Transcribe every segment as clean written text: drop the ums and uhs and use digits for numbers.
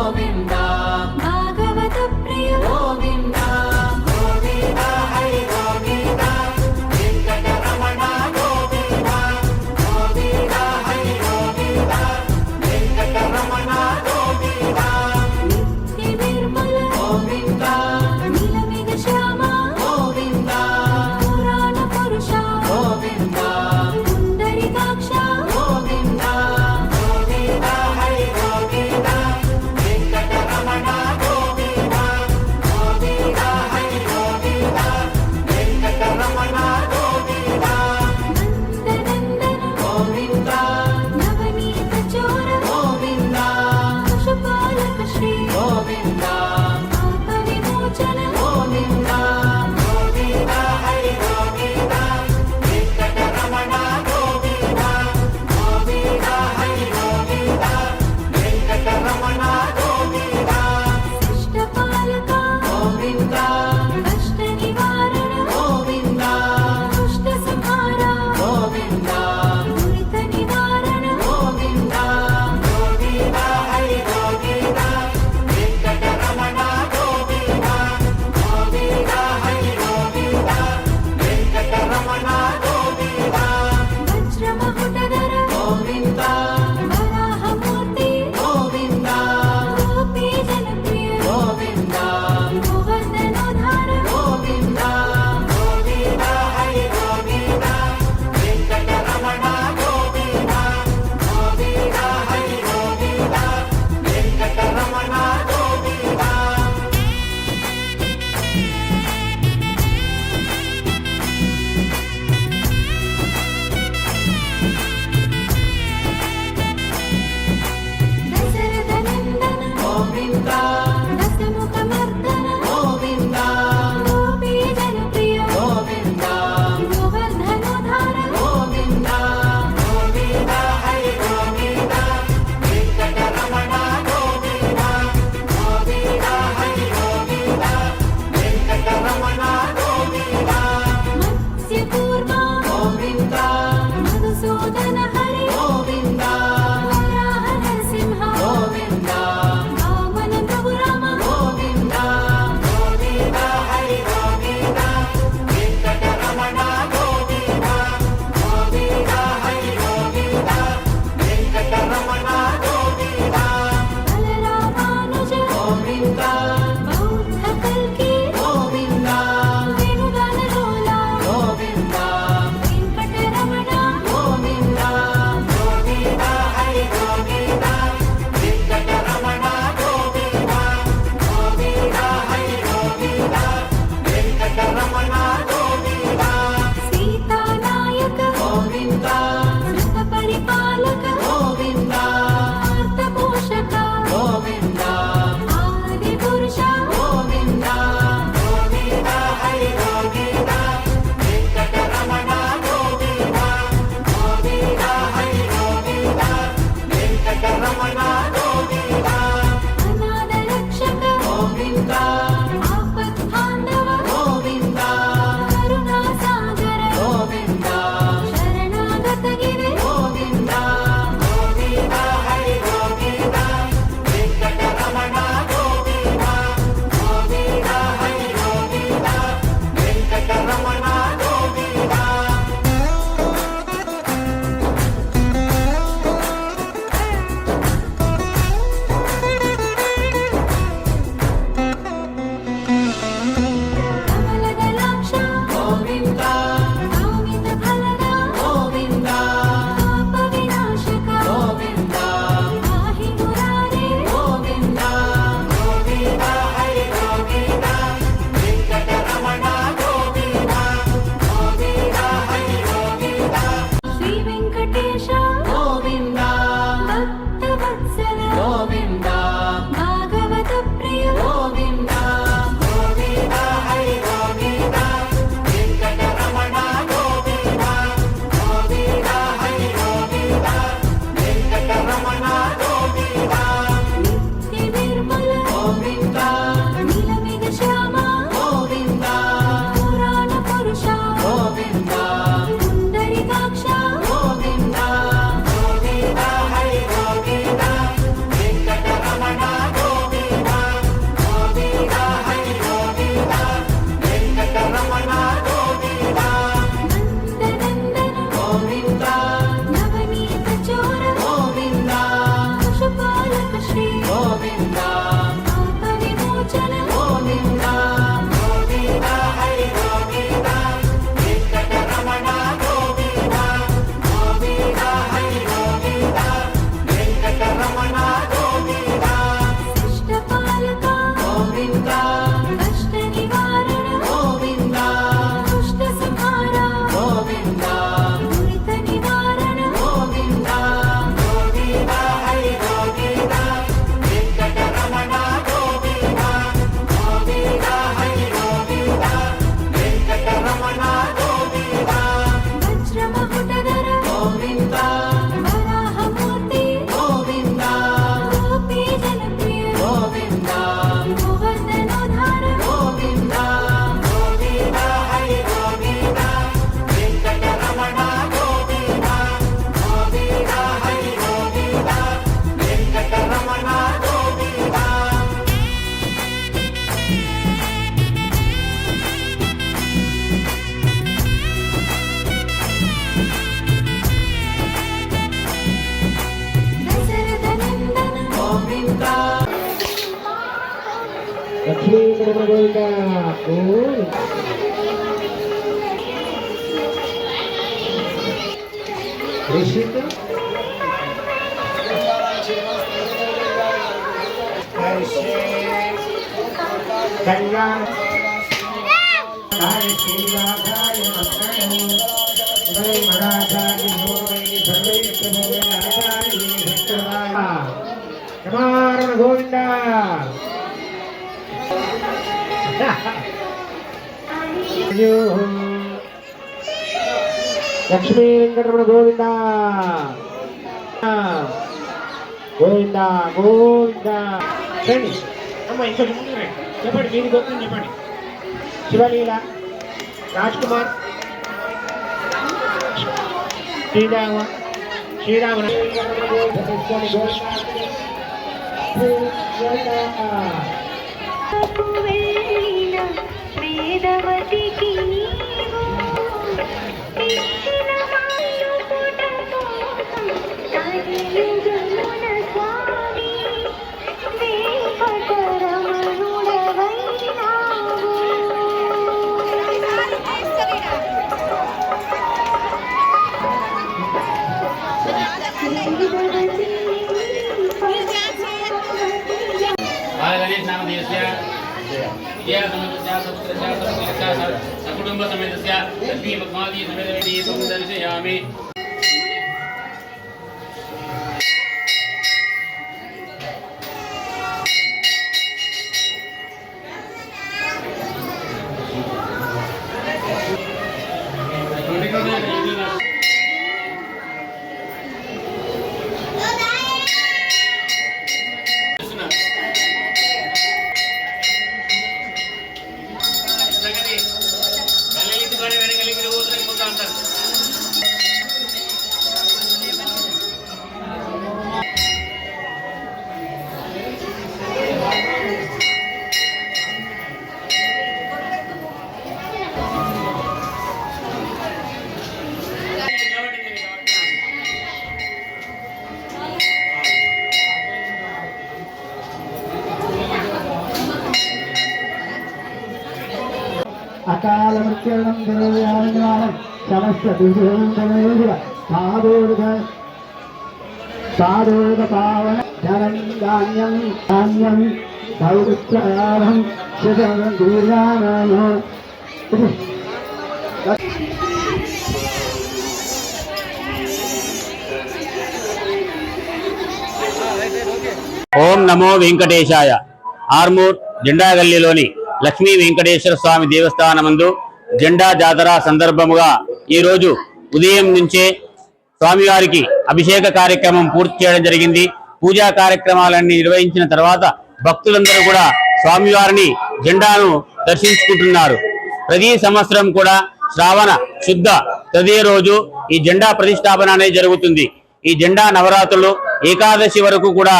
గోవింద భాగవత ప్రియ గోవింద గోవింద హరి గోవింద వెంకటరమణ గోవింద గోవింద హరి గోవింద వెంకటరమణ గోవింద నిత్య నిర్మల గోవింద నీలమేఘ శ్యామ గోవింద పురాణ పురుష గోవింద పుండరీకాక్ష గోవింద గోవింద హరి గోవింద వెంకట గోవింద పాప విమోచన గోవింద గోవింద హరి గోవింద వెంకటరమణ గోవింద గోవింద హరి గోవింద వెంకటరమణ గోవింద శిష్టపాలక గోవింద కష్ట నివారణ గోవింద దుష్ట సంహార గోవింద దురిత నివారణ గోవింద గోవింద హరి గోవింద వెంకటరమణ గోవింద గోవింద హరి గోవింద వెంకటరమణ గోవింద వజ్రమకుటధర గోవింద వరాహమూర్తి గోవింద గోపీ జనప్రియ గోవింద గోవర్ధనోద్ధార గోవింద గోవింద హరి గోవింద వెంకటరమణ గోవింద గోవింద హరి గోవింద వెంకటరమణ గోవింద దశరథ నందన గోవింద లక్ష్మీ గోవింద రిషిత్ కళ్యాణ్ శ్రీరాధాయ మంత్రం ఉదయ మరాచార్య కుమారణ గోవింద లక్ష్మీ వెంకటరమణ గోవింద గోవింద గోవింద రండి అమ్మ ఇంకొక ముందు రండి చెప్పండి మీది గోత్రం చెప్పండి శివలీల రాజ్ కుమార్ శ్రీరామ శ్రీరామ వెళ్ళిన వేదవతికి నీవు ఇచ్చిన మాలుపుట కోసం కలియుగమున స్వామి వెంకటరమణుడవైనావు गणेश नाम देशस्य विद्या समेतस्य सपुत्रस्य सपुत्रस्य सकुटुंब समेतस्य लक्ष्मी पद्मावती समेत दीपं दर्शयामि అకాల మృత్యురణం దుర్వ్యానం సమస్త దుర్యోగ సాధోగ పావన ధనం ధాన్యం ధాన్యం దౌత్యాహం శివం దూర్యానో ఓం నమో వెంకటేశాయ. ఆర్మూర్ జెండా గల్లీలోని లక్ష్మీ వెంకటేశ్వర స్వామి దేవస్థానమందు జెండా జాతర సందర్భముగా ఈరోజు ఉదయం నుంచే స్వామివారికి అభిషేక కార్యక్రమం పూర్తి చేయడం జరిగింది. పూజా కార్యక్రమాలన్నీ నిర్వహించిన తర్వాత భక్తులందరూ కూడా స్వామివారిని జెండాను దర్శించుకుంటున్నారు. ప్రతి సంవత్సరం కూడా శ్రావణ శుద్ధ తదియ రోజు ఈ జెండా ప్రతిష్టాపన అనేది జరుగుతుంది. ఈ జెండా నవరాత్రులు ఏకాదశి వరకు కూడా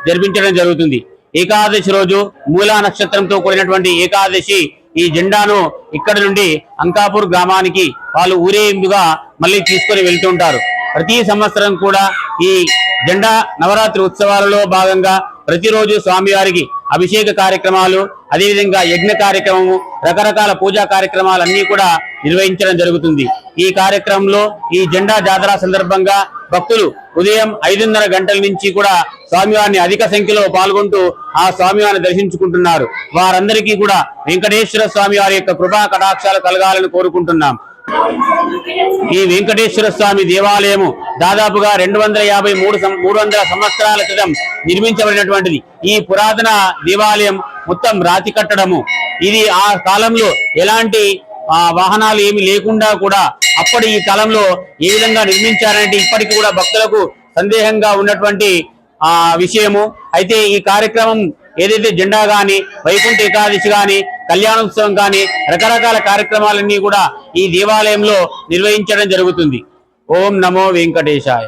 జరిపించడం జరుగుతుంది. ఏకాదశి రోజు మూలా నక్షత్రంతో కూడినటువంటి ఏకాదశి ఈ జెండాను ఇక్కడ నుండి అంకాపూర్ గ్రామానికి వాళ్ళు ఊరేగింపుగా మళ్ళీ తీసుకొని వెళ్తుంటారు. ప్రతి సంవత్సరం కూడా ఈ జెండా నవరాత్రి ఉత్సవాలలో భాగంగా ప్రతిరోజు స్వామివారికి అభిషేక కార్యక్రమాలు, అదేవిధంగా యజ్ఞ కార్యక్రమము, రకరకాల పూజా కార్యక్రమాలన్నీ కూడా నిర్వహించడం జరుగుతుంది. ఈ కార్యక్రమంలో ఈ జెండా జాతర సందర్భంగా భక్తులు ఉదయం 5:30 గంటల నుంచి కూడా స్వామివారిని అధిక సంఖ్యలో పాల్గొంటూ ఆ స్వామివారిని దర్శించుకుంటున్నారు. వారందరికీ కూడా వెంకటేశ్వర స్వామి వారి యొక్క కృపా కటాక్షాలు కలగాలని కోరుకుంటున్నాం. ఈ వెంకటేశ్వర స్వామి దేవాలయము దాదాపుగా 253 సంవత్సరాల క్రితం నిర్మించబడినటువంటిది. ఈ పురాతన దేవాలయం మొత్తం రాతి కట్టడము. ఇది ఆ కాలంలో ఎలాంటి వాహనాలు ఏమి లేకుండా కూడా అప్పటి ఈ కాలంలో ఏ విధంగా నిర్మించారంటే ఇప్పటికి కూడా భక్తులకు సందేహంగా ఉన్నటువంటి విషయము. అయితే ఈ కార్యక్రమం ఏదైతే జెండా గాని, వైకుంఠ ఏకాదశి గాని, కళ్యాణోత్సవం గాని, రకరకాల కార్యక్రమాలన్నీ కూడా ఈ దేవాలయంలో నిర్వహించడం జరుగుతుంది. ఓం నమో వెంకటేశాయ.